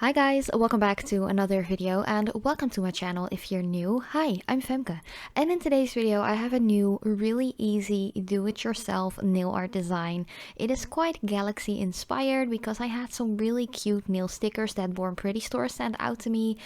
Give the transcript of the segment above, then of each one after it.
Hi guys, welcome back to another video and welcome to my channel if you're new. Hi, I'm Femke, and in today's video I have a new really easy do-it-yourself nail art design. It is quite galaxy inspired because I had some really cute nail stickers that Born Pretty Store sent out to me,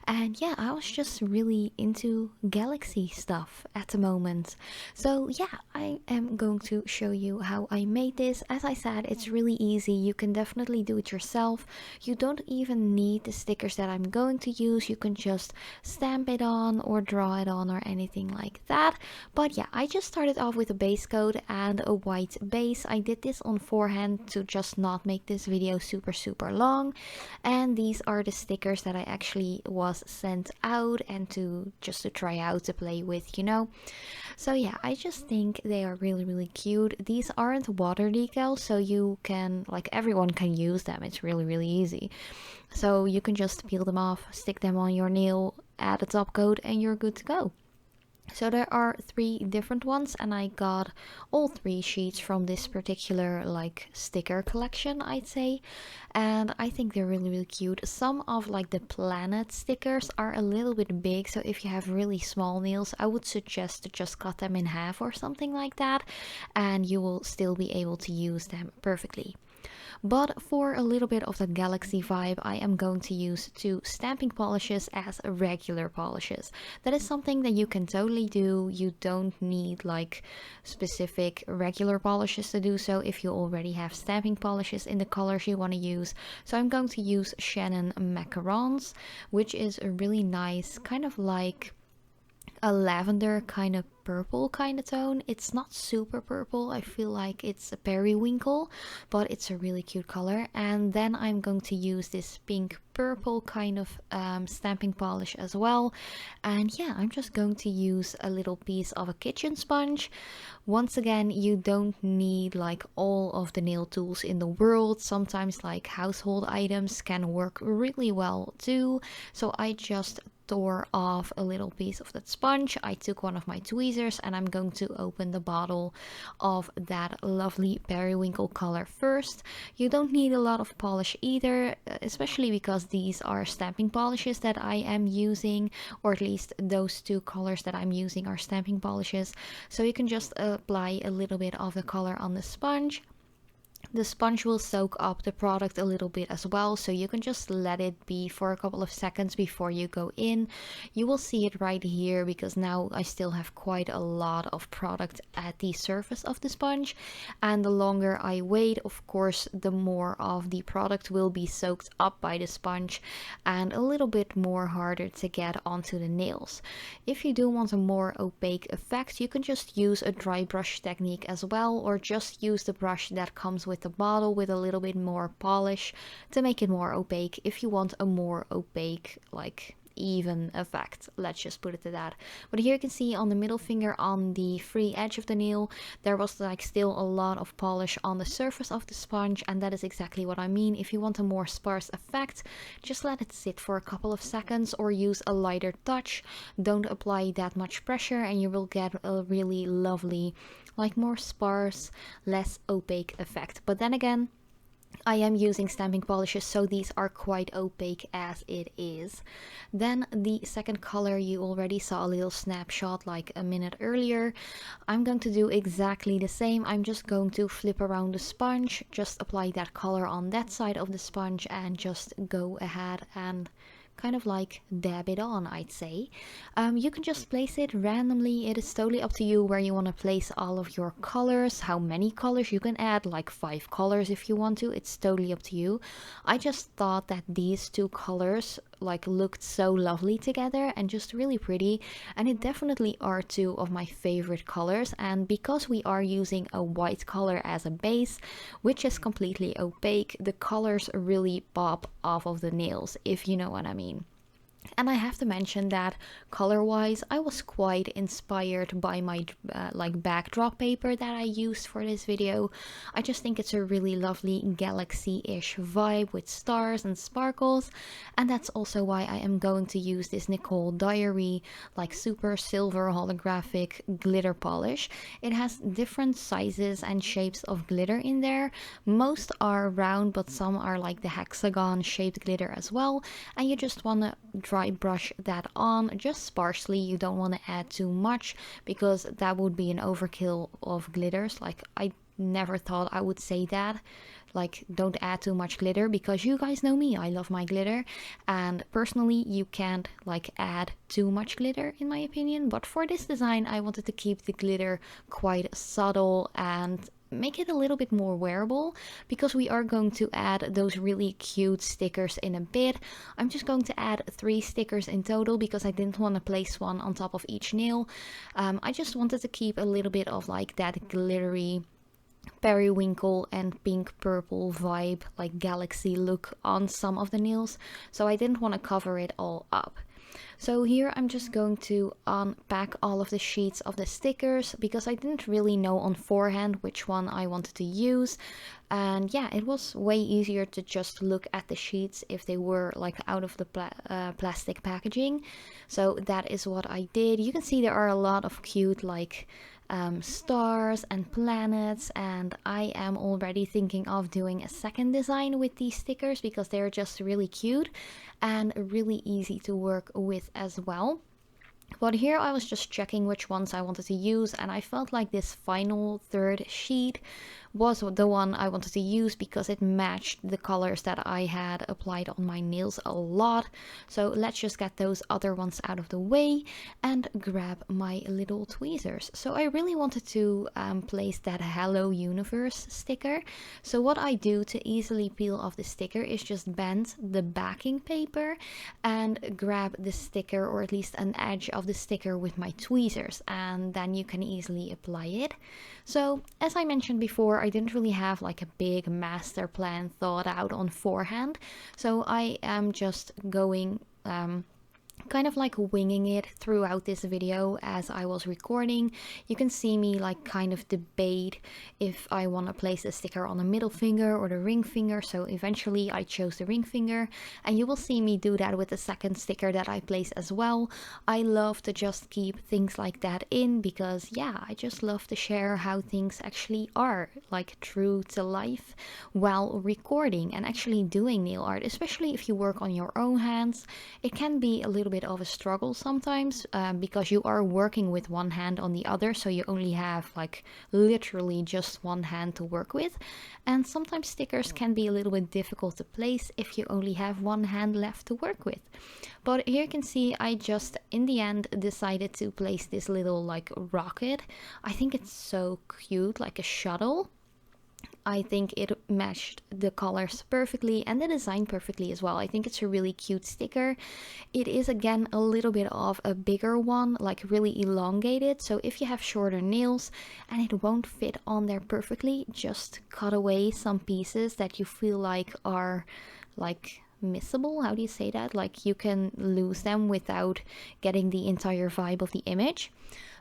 and yeah, I was just really into galaxy stuff at the moment. So yeah, I am going to show you how I made this. As I said, it's really easy. You can definitely do it yourself. You don't even need the stickers that I'm going to use. You can just stamp it on or draw it on or anything like that. But yeah, I just started off with a base coat and a white base. I did this on forehand to just not make this video super long. And these are the stickers that I actually was sent out and to try out to play with, you know. So yeah, I just think they are really cute. These aren't water decals, so you can, like, everyone can use them. It's really easy. So you can just peel them off, stick them on your nail, add a top coat, and you're good to go. So there are 3 different ones, and I got all 3 sheets from this particular like sticker collection, I'd say, and I think they're really cute. Some of like the planet stickers are a little bit big, so if you have really small nails, I would suggest to just cut them in half or something like that, and you will still be able to use them perfectly. But for a little bit of the galaxy vibe, I am going to use 2 stamping polishes as regular polishes. That is something that you can totally do. You don't need like specific regular polishes to do so if you already have stamping polishes in the colors you want to use. So I'm going to use Shannon Macarons, which is a really nice kind of like a lavender kind of purple kind of tone. It's not super purple, I feel like it's a periwinkle, but it's a really cute color. And then I'm going to use this pink purple kind of stamping polish as well. And yeah, I'm just going to use a little piece of a kitchen sponge. Once again, you don't need like all of the nail tools in the world. Sometimes like household items can work really well too. So I just tore off a little piece of that sponge. I took one of my tweezers and I'm going to open the bottle of that lovely periwinkle color first. You don't need a lot of polish either, especially because these are stamping polishes that I am using, or at least those 2 colors that I'm using are stamping polishes. So you can just apply a little bit of the color on the sponge. The sponge will soak up the product a little bit as well, so you can just let it be for a couple of seconds before you go in. You will see it right here because now I still have quite a lot of product at the surface of the sponge, and the longer I wait, of course, the more of the product will be soaked up by the sponge and a little bit more harder to get onto the nails. If you do want a more opaque effect, you can just use a dry brush technique as well, or just use the brush that comes with the bottle with a little bit more polish to make it more opaque if you want a more opaque, like even effect. Let's just put it to that. But here you can see on the middle finger, on the free edge of the nail, there was like still a lot of polish on the surface of the sponge, and that is exactly what I mean. If you want a more sparse effect, just let it sit for a couple of seconds or use a lighter touch. Don't apply that much pressure and you will get a really lovely, like more sparse, less opaque effect. But then again, I am using stamping polishes, so these are quite opaque as it is. Then the second color, you already saw a little snapshot like a minute earlier. I'm going to do exactly the same. I'm just going to flip around the sponge, just apply that color on that side of the sponge and just go ahead and kind of like dab it on, I'd say. You can just place it randomly. It is totally up to you where you want to place all of your colors, how many colors you can add, like 5 colors if you want to. It's totally up to you. I just thought that these 2 colors like looked so lovely together and just really pretty, and it definitely are 2 of my favorite colors. And because we are using a white color as a base, which is completely opaque, the colors really pop off of the nails, if you know what I mean. And I have to mention that color-wise, I was quite inspired by my like backdrop paper that I used for this video. I just think it's a really lovely galaxy-ish vibe with stars and sparkles, and that's also why I am going to use this Nicole Diary like super silver holographic glitter polish. It has different sizes and shapes of glitter in there. Most are round, but some are like the hexagon shaped glitter as well, and you just want to dry brush that on just sparsely. You don't want to add too much because that would be an overkill of glitters. Like, I never thought I would say that, like, don't add too much glitter, because you guys know me, I love my glitter, and personally you can't like add too much glitter in my opinion. But for this design I wanted to keep the glitter quite subtle and make it a little bit more wearable, because we are going to add those really cute stickers in a bit. I'm just going to add 3 stickers in total because I didn't want to place one on top of each nail. I just wanted to keep a little bit of like that glittery periwinkle and pink purple vibe, like galaxy look on some of the nails, so I didn't want to cover it all up. So here I'm just going to unpack all of the sheets of the stickers because I didn't really know on forehand which one I wanted to use. And yeah, it was way easier to just look at the sheets if they were like out of the plastic packaging. So that is what I did. You can see there are a lot of cute like stars and planets, and I am already thinking of doing a second design with these stickers because they're just really cute and really easy to work with as well. But here I was just checking which ones I wanted to use, and I felt like this final third sheet was the one I wanted to use because it matched the colors that I had applied on my nails a lot. So let's just get those other ones out of the way and grab my little tweezers. So I really wanted to place that Hello Universe sticker. So what I do to easily peel off the sticker is just bend the backing paper and grab the sticker, or at least an edge of the sticker, with my tweezers, and then you can easily apply it. So as I mentioned before, I didn't really have like a big master plan thought out on forehand, so I am just going kind of like winging it throughout this video as I was recording. You can see me like kind of debate if I want to place the sticker on the middle finger or the ring finger, so eventually I chose the ring finger, and you will see me do that with the second sticker that I place as well. I love to just keep things like that in because yeah, I just love to share how things actually are, like true to life, while recording and actually doing nail art. Especially if you work on your own hands, it can be a little bit of a struggle sometimes because you are working with one hand on the other, so you only have like literally just one hand to work with, and sometimes stickers can be a little bit difficult to place if you only have one hand left to work with. But here you can see I just in the end decided to place this little like rocket. I think it's so cute, like a shuttle. I think it matched the colors perfectly and the design perfectly as well. I think it's a really cute sticker. It is again a little bit of a bigger one, like really elongated. So if you have shorter nails and it won't fit on there perfectly, just cut away some pieces that you feel like are like missable. How do you say that? Like you can lose them without getting the entire vibe of the image.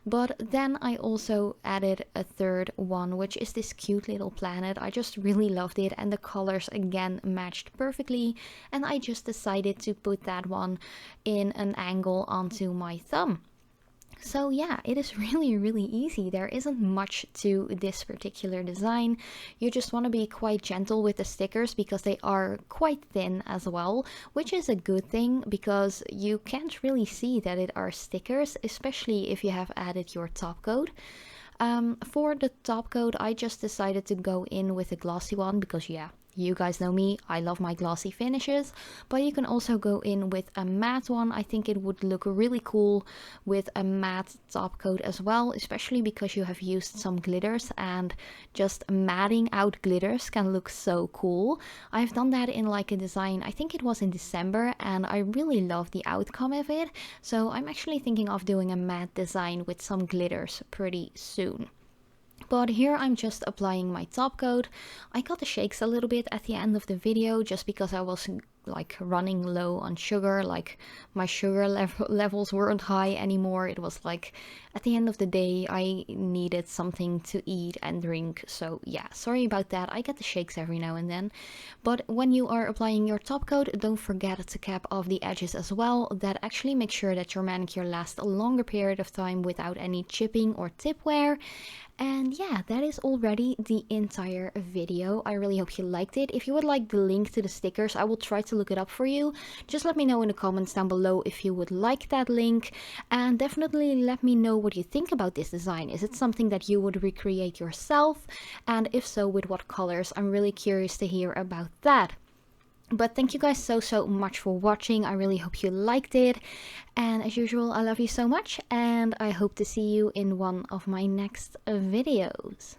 But then I also added a third one, which is this cute little planet. I just really loved it, and the colors again matched perfectly, and I just decided to put that one in an angle onto my thumb. So yeah, it is really easy. There isn't much to this particular design. You just want to be quite gentle with the stickers because they are quite thin as well, which is a good thing because you can't really see that it are stickers, especially if you have added your top coat. For the top coat, I just decided to go in with a glossy one because yeah, you guys know me, I love my glossy finishes, but you can also go in with a matte one. I think it would look really cool with a matte top coat as well, especially because you have used some glitters, and just matting out glitters can look so cool. I've done that in like a design, I think it was in December, and I really love the outcome of it, so I'm actually thinking of doing a matte design with some glitters pretty soon. But here I'm just applying my top coat. I got the shakes a little bit at the end of the video just because I was like running low on sugar, like my sugar levels weren't high anymore. It was like at the end of the day I needed something to eat and drink. So yeah, sorry about that. I get the shakes every now and then. But when you are applying your top coat, don't forget to cap off the edges as well. That actually makes sure that your manicure lasts a longer period of time without any chipping or tip wear. And yeah, that is already the entire video. I really hope you liked it. If you would like the link to the stickers, I will try to look it up for you. Just let me know in the comments down below if you would like that link. And definitely let me know what you think about this design. Is it something that you would recreate yourself? And if so, with what colors? I'm really curious to hear about that. But thank you guys so much for watching. I really hope you liked it. And as usual, I love you so much. And I hope to see you in one of my next videos.